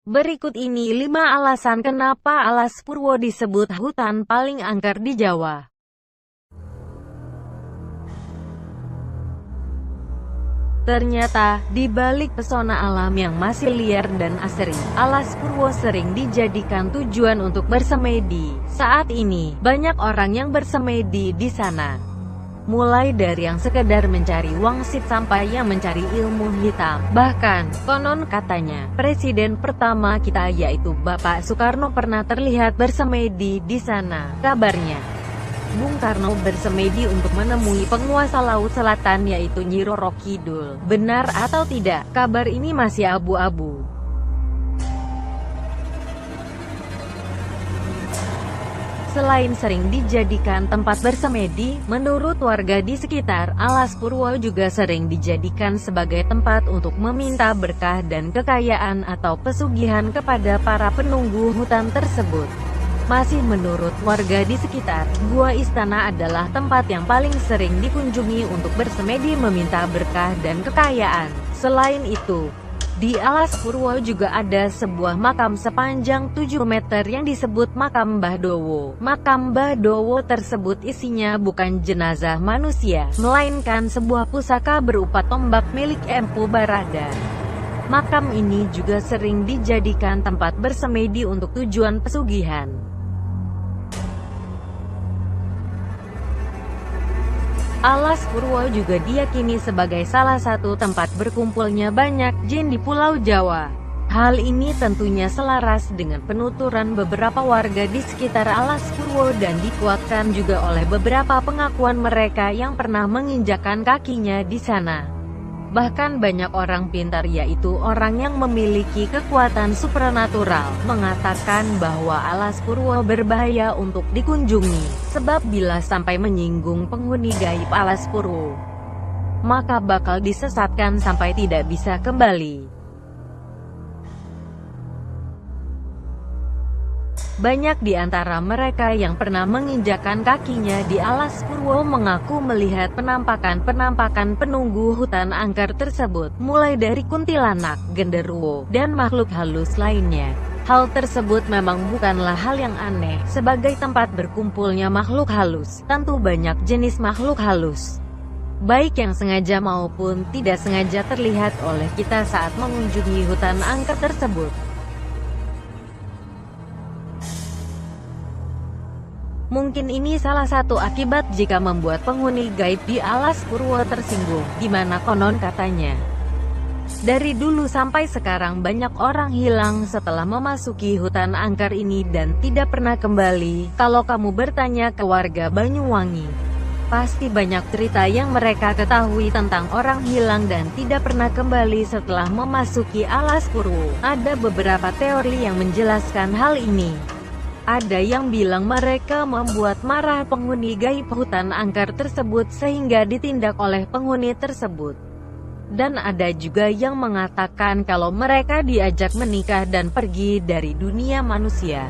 Berikut ini 5 alasan kenapa Alas Purwo disebut hutan paling angker di Jawa. Ternyata, di balik pesona alam yang masih liar dan asri, Alas Purwo sering dijadikan tujuan untuk bersemedi. Saat ini, banyak orang yang bersemedi di sana. Mulai dari yang sekedar mencari wangsit sampai yang mencari ilmu hitam. Bahkan, konon katanya, Presiden pertama kita yaitu Bapak Soekarno pernah terlihat bersemedi di sana. Kabarnya, Bung Karno bersemedi untuk menemui penguasa Laut Selatan yaitu Nyi Roro Kidul. Benar atau tidak, kabar ini masih abu-abu. Selain sering dijadikan tempat bersemedi, menurut warga di sekitar, Alas Purwo juga sering dijadikan sebagai tempat untuk meminta berkah dan kekayaan atau pesugihan kepada para penunggu hutan tersebut. Masih menurut warga di sekitar, Gua Istana adalah tempat yang paling sering dikunjungi untuk bersemedi meminta berkah dan kekayaan. Selain itu, di Alas Purwo juga ada sebuah makam sepanjang 7 meter yang disebut Makam Mbah Dowo. Makam Mbah Dowo tersebut isinya bukan jenazah manusia, melainkan sebuah pusaka berupa tombak milik Empu Barada. Makam ini juga sering dijadikan tempat bersemedi untuk tujuan pesugihan. Alas Purwo juga diyakini sebagai salah satu tempat berkumpulnya banyak jin di Pulau Jawa. Hal ini tentunya selaras dengan penuturan beberapa warga di sekitar Alas Purwo dan dikuatkan juga oleh beberapa pengakuan mereka yang pernah menginjakan kakinya di sana. Bahkan banyak orang pintar yaitu orang yang memiliki kekuatan supranatural, mengatakan bahwa Alas Purwo berbahaya untuk dikunjungi, sebab bila sampai menyinggung penghuni gaib Alas Purwo, maka bakal disesatkan sampai tidak bisa kembali. Banyak di antara mereka yang pernah menginjakan kakinya di Alas Purwo mengaku melihat penampakan-penampakan penunggu hutan angker tersebut, mulai dari kuntilanak, genderuwo, dan makhluk halus lainnya. Hal tersebut memang bukanlah hal yang aneh, sebagai tempat berkumpulnya makhluk halus, tentu banyak jenis makhluk halus, baik yang sengaja maupun tidak sengaja terlihat oleh kita saat mengunjungi hutan angker tersebut. Mungkin ini salah satu akibat jika membuat penghuni gaib di Alas Purwo tersinggung, di mana konon katanya, dari dulu sampai sekarang banyak orang hilang setelah memasuki hutan angker ini dan tidak pernah kembali. Kalau kamu bertanya ke warga Banyuwangi, pasti banyak cerita yang mereka ketahui tentang orang hilang dan tidak pernah kembali setelah memasuki Alas Purwo. Ada beberapa teori yang menjelaskan hal ini. Ada yang bilang mereka membuat marah penghuni gaib hutan angker tersebut sehingga ditindak oleh penghuni tersebut. Dan ada juga yang mengatakan kalau mereka diajak menikah dan pergi dari dunia manusia.